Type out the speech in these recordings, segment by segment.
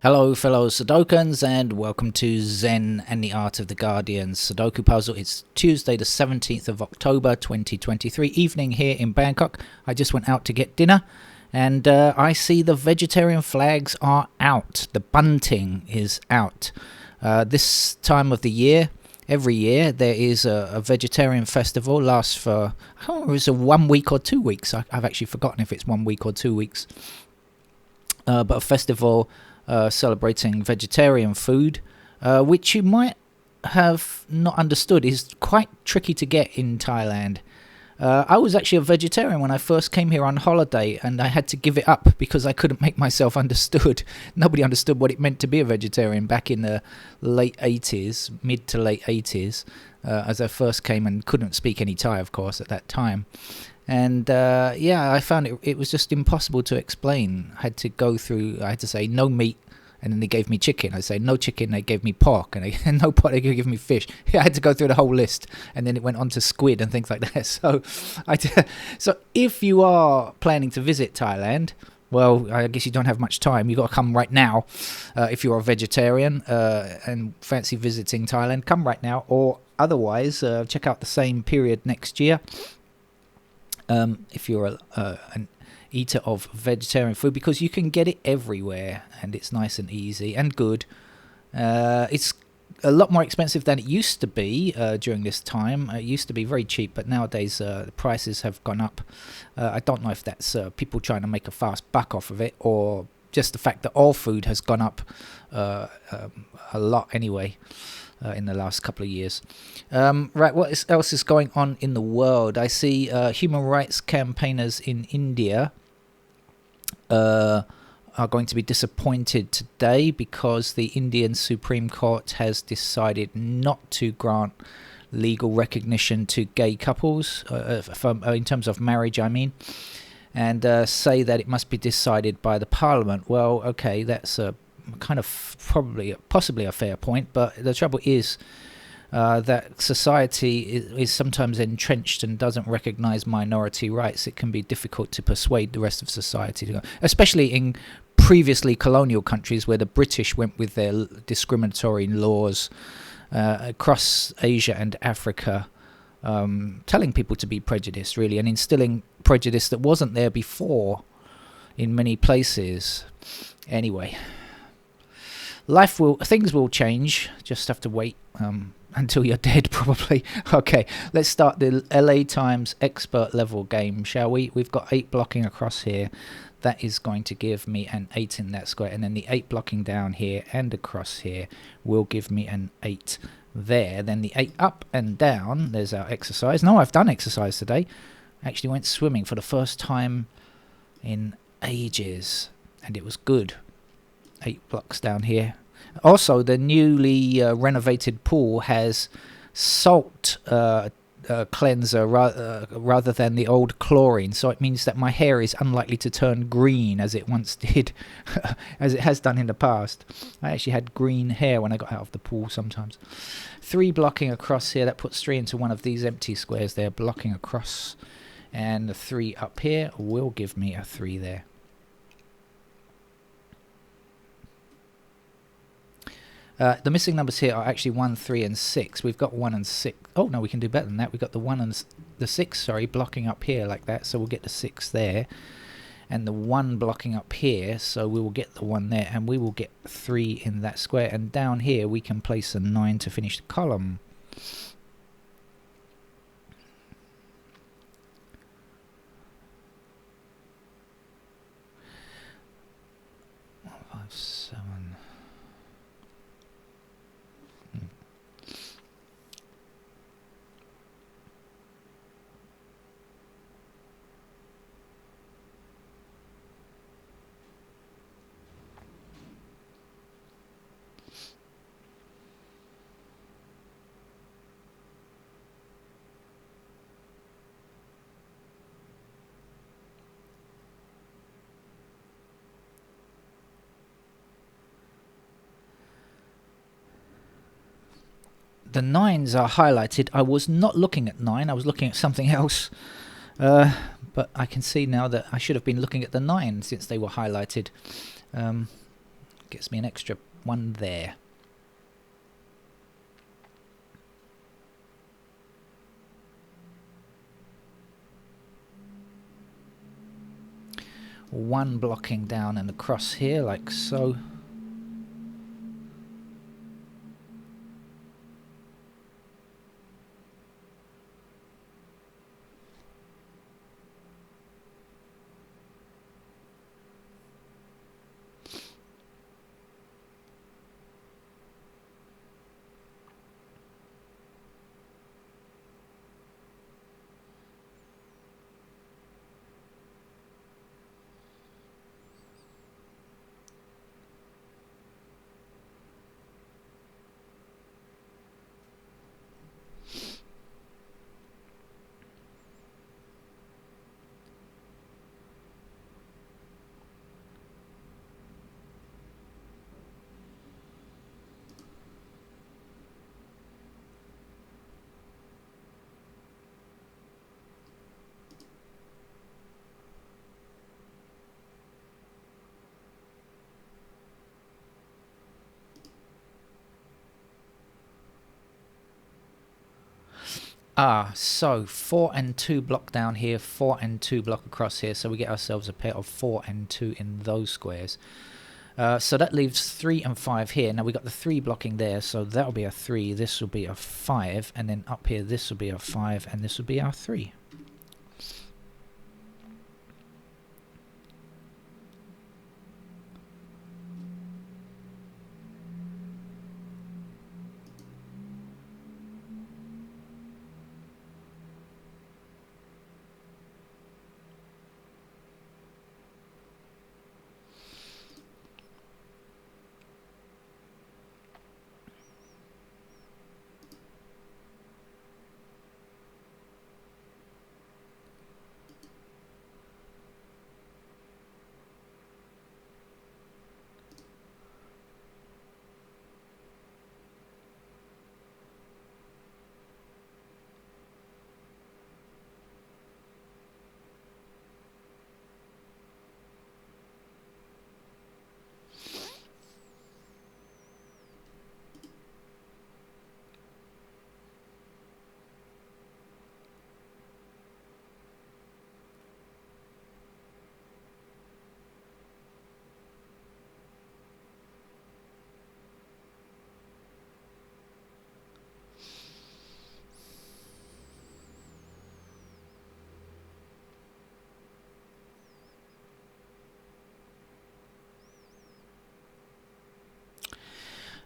Hello fellow Sudokans and welcome to Zen and the Art of the Guardian Sudoku Puzzle. It's Tuesday the 17th of October 2023 evening here in Bangkok. I just went out to get dinner and I see the vegetarian flags are out. The bunting is out. This time of the year, every year, there is a vegetarian festival. Lasts for, I don't know, it was a 1 week or 2 weeks. I've actually forgotten if it's 1 week or 2 weeks. But a festival celebrating vegetarian food, which you might have not understood is quite tricky to get in Thailand. I was actually a vegetarian when I first came here on holiday, and I had to give it up because I couldn't make myself understood. Nobody understood what it meant to be a vegetarian back in the late 80s, mid to late 80s, as I first came and couldn't speak any Thai, of course, at that time. And I found it was just impossible to explain. I had to say no meat, and then they gave me chicken. I say no chicken, they gave me pork, and no pork, they gave me fish. I had to go through the whole list, and then it went on to squid and things like that. So if you are planning to visit Thailand, well, I guess you don't have much time. You've got to come right now. If you're a vegetarian and fancy visiting Thailand, come right now. Or otherwise, check out the same period next year. If you're an eater of vegetarian food, because you can get it everywhere and it's nice and easy and good. It's a lot more expensive than it used to be during this time. It used to be very cheap, but nowadays the prices have gone up. I don't know if that's people trying to make a fast buck off of it, or just the fact that all food has gone up a lot anyway. In the last couple of years. Right, what else is going on in the world? I see human rights campaigners in India are going to be disappointed today because the Indian Supreme Court has decided not to grant legal recognition to gay couples, in terms of marriage, I mean, and say that it must be decided by the parliament. Well, okay, that's a kind of possibly a fair point, but the trouble is that society is sometimes entrenched and doesn't recognize minority rights. It can be difficult to persuade the rest of society to go, especially in previously colonial countries where the British went with their discriminatory laws across Asia and Africa, telling people to be prejudiced, really, and instilling prejudice that wasn't there before in many places. Anyway, things will change. Just have to wait until you're dead, probably. Okay, let's start the LA Times expert level game, shall we? We've got 8 blocking across here. That is going to give me an 8 in that square, and then the 8 blocking down here and across here will give me an 8 there. Then the 8 up and down, there's our exercise. No, I've done exercise today. Actually went swimming for the first time in ages, and it was good. 8 blocks down here. Also, the newly renovated pool has salt cleanser rather than the old chlorine, so it means that my hair is unlikely to turn green as it once did, as it has done in the past. I actually had green hair when I got out of the pool sometimes. 3 blocking across here, that puts 3 into one of these empty squares there, blocking across, and the 3 up here will give me a 3 there. The missing numbers here are actually 1, 3, and 6. We've got 1 and 6. Oh, no, we can do better than that. We've got the 1 and the 6, sorry, blocking up here like that. So we'll get the 6 there. And the 1 blocking up here. So we will get the 1 there. And we will get 3 in that square. And down here, we can place a 9 to finish the column. The 9s are highlighted. I was not looking at 9, I was looking at something else. But I can see now that I should have been looking at the 9 since they were highlighted. Gets me an extra one there. One blocking down and across here, like so. So 4 and 2 block down here, 4 and 2 block across here, so we get ourselves a pair of 4 and 2 in those squares. So that leaves 3 and 5 here. Now we got the 3 blocking there, so that'll be a 3, this will be a 5, and then up here this will be a 5, and this will be our 3.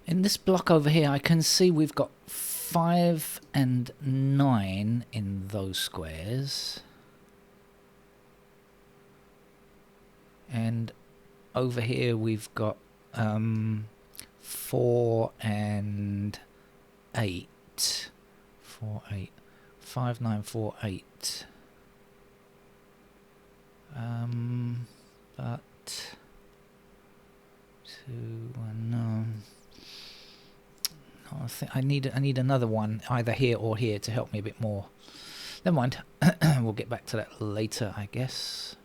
In this block over here, I can see we've got 5 and 9 in those squares. And over here we've got 4 and 8. 4, 8. 5, 9, 4, 8. But 2, 1, no. I think I need another one either here or here to help me a bit more. Never mind. We'll get back to that later, I guess.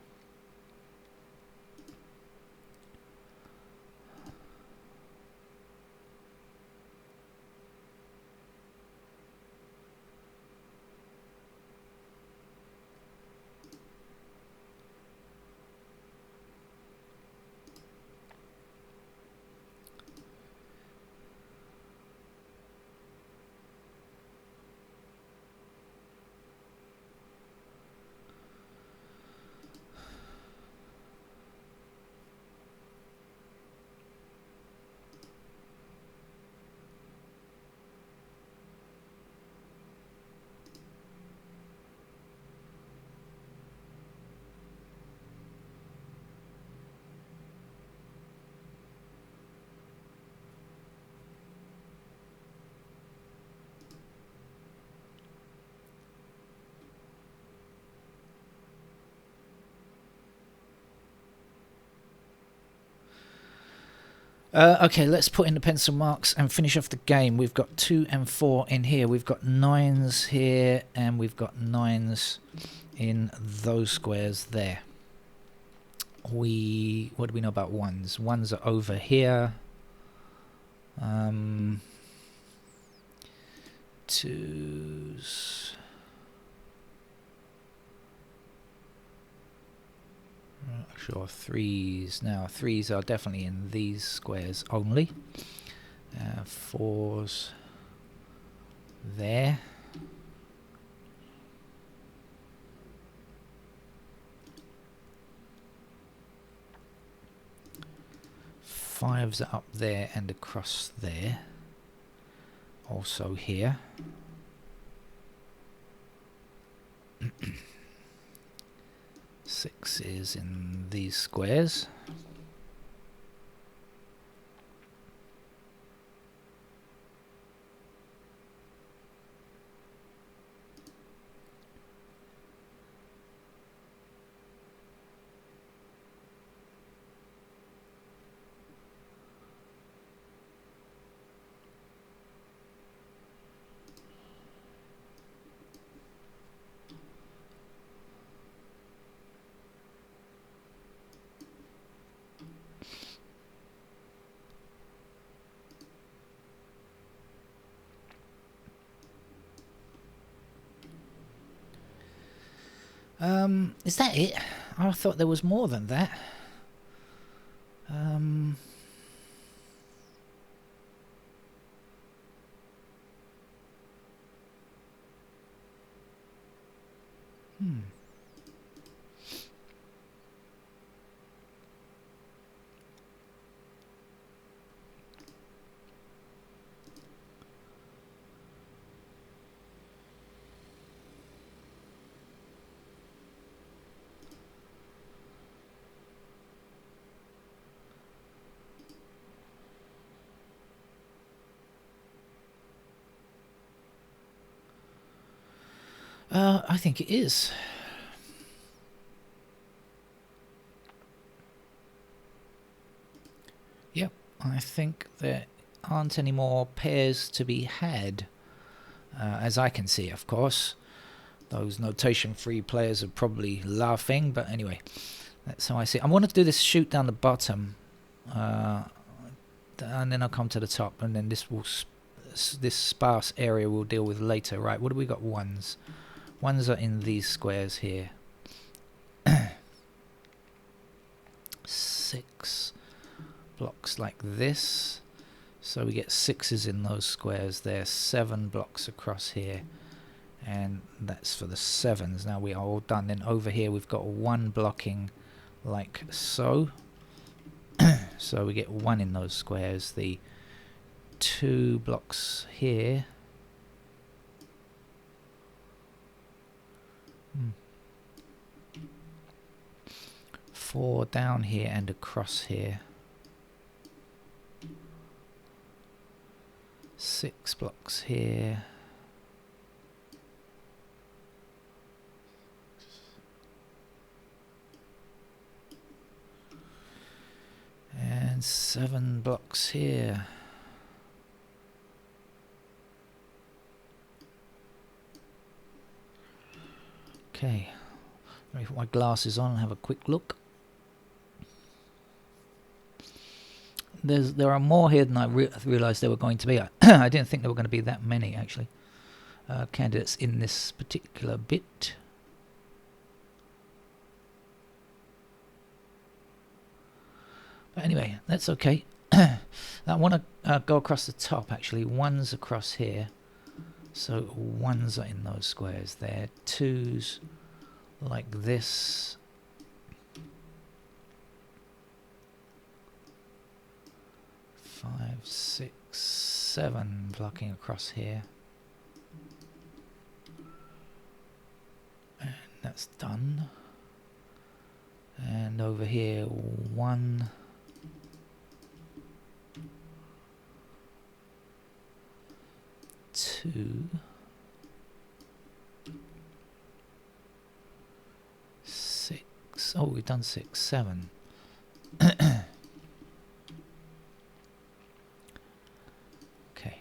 Okay, let's put in the pencil marks and finish off the game. We've got 2 and 4 in here. We've got 9s here, and we've got 9s in those squares there. what do we know about ones? Ones are over here. Twos. Sure, threes. Now, threes are definitely in these squares only. Fours there. Fives are up there and across there. Also here. Six is in these squares. Is that it? I thought there was more than that. Hmm. I think it is. Yep, I think there aren't any more pairs to be had. As I can see, of course. Those notation-free players are probably laughing, but anyway, that's how I see it. I want to do this shoot down the bottom, and then I'll come to the top, and then this sparse area we'll deal with later. Right, what do we got? Ones. Ones are in these squares here. 6 blocks like this. So we get 6s in those squares there. 7 blocks across here. And that's for the 7s. Now we are all done. Then over here we've got 1 blocking like so. So we get 1 in those squares. The 2 blocks here. 4 down here and across here. 6 blocks here. And 7 blocks here. Okay, let me put my glasses on and have a quick look. There are more here than I realised there were going to be. I didn't think there were going to be that many, actually, candidates in this particular bit. But anyway, that's okay. I want to go across the top, actually. 1's across here. So 1's are in those squares there. 2's like this. 5, 6, 7 blocking across here. And that's done. And over here, 1. 2. 6. Oh, we've done 6, 7. Okay.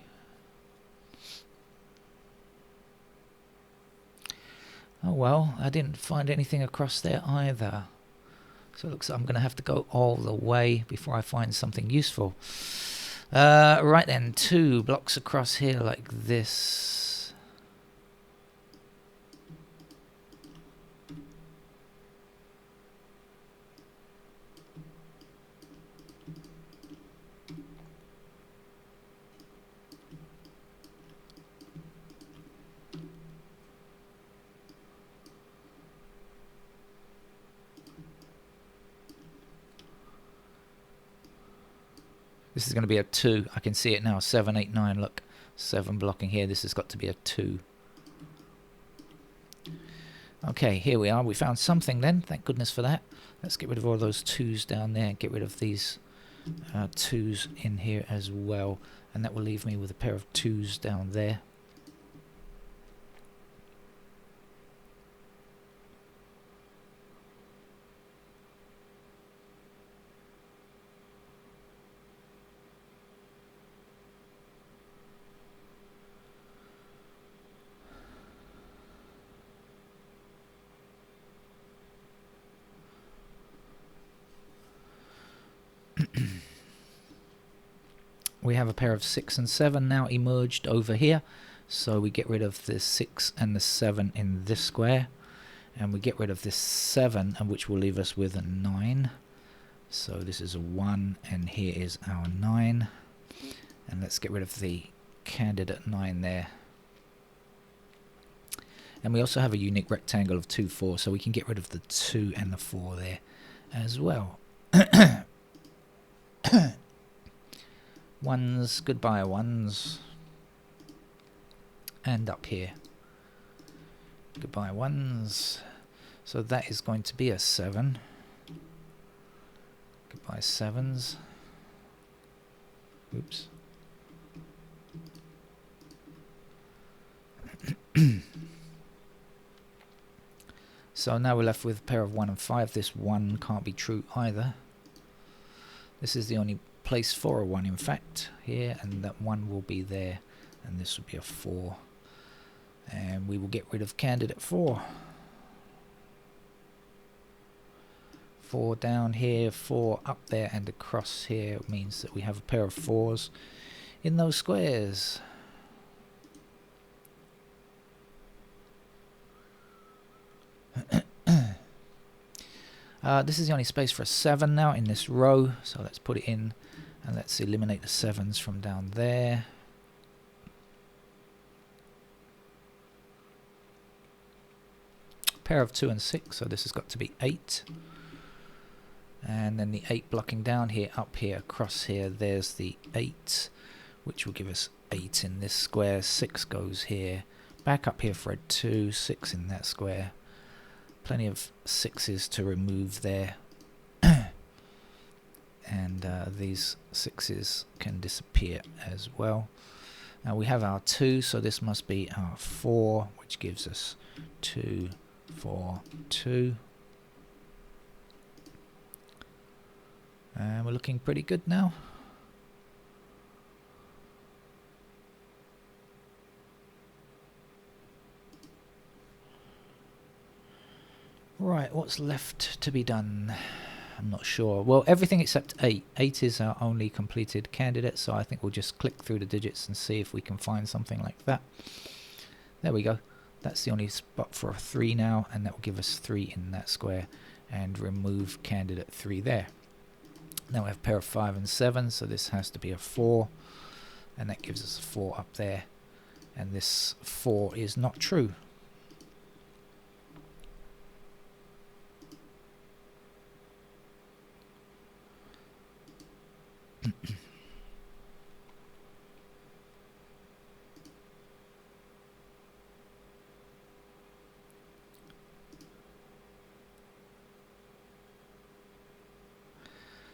Oh well, I didn't find anything across there either. So it looks like I'm going to have to go all the way before I find something useful. Right then, 2 blocks across here like this. This is going to be a 2. I can see it now. 7, 8, 9. Look, 7 blocking here. This has got to be a 2. Okay, here we are. We found something then. Thank goodness for that. Let's get rid of all those 2s down there. Get rid of these 2s in here as well. And that will leave me with a pair of 2s down there. We have a pair of 6 and 7 now emerged over here, so we get rid of the 6 and the 7 in this square, and we get rid of this 7, and which will leave us with a 9. So this is a 1, and here is our 9, and let's get rid of the candidate 9 there. And we also have a unique rectangle of 2, 4, so we can get rid of the 2 and the 4 there as well. Ones, goodbye ones. And up here. Goodbye ones. So that is going to be a 7. Goodbye 7s. Oops. So now we're left with a pair of 1 and 5. This 1 can't be true either. This is the only place for a 1 in fact here, and that 1 will be there, and this will be a 4, and we will get rid of candidate 4. 4 down here, 4 up there, and across here means that we have a pair of 4s in those squares. This is the only space for a 7 now in this row, so let's put it in. And let's eliminate the 7s from down there. Pair of 2 and 6, so this has got to be 8. And then the 8 blocking down here, up here, across here, there's the 8, which will give us 8 in this square. 6 goes here. Back up here for a 2, 6 in that square. Plenty of 6s to remove there. And these 6s can disappear as well. Now we have our 2, so this must be our 4, which gives us 2, 4, 2. And we're looking pretty good now. Right, what's left to be done? I'm not sure. Well, everything except 8. 8 is our only completed candidate, so I think we'll just click through the digits and see if we can find something like that. There we go. That's the only spot for a 3 now, and that will give us 3 in that square, and remove candidate 3 there. Now we have a pair of 5 and 7, so this has to be a 4, and that gives us a 4 up there, and this 4 is not true.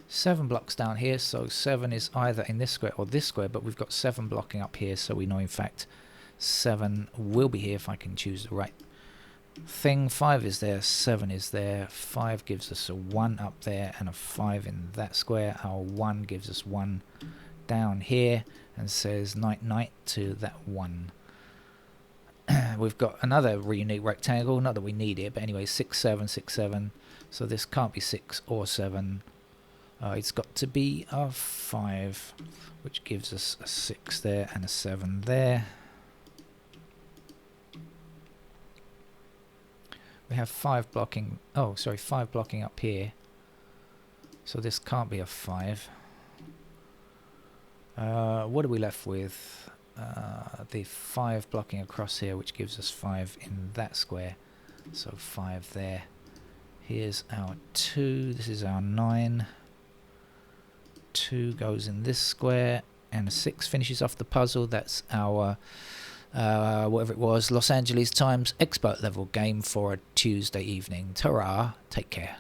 Seven blocks down here, so 7 is either in this square or this square, but we've got 7 blocking up here, so we know in fact 7 will be here if I can choose the right thing. 5 is there, 7 is there, 5 gives us a 1 up there and a 5 in that square. Our 1 gives us 1 down here and says night night to that 1. We've got another unique rectangle, not that we need it, but anyway, 6, 7, 6, 7, So this can't be 6 or 7. It's got to be a 5, which gives us a 6 there and a 7 there. We have 5 blocking. Oh, sorry, 5 blocking up here. So this can't be a 5. What are we left with? The 5 blocking across here, which gives us 5 in that square. So 5 there. Here's our 2. This is our 9. 2 goes in this square, and a 6 finishes off the puzzle. That's our whatever it was, Los Angeles Times expert level game for a Tuesday evening. Ta-ra, take care.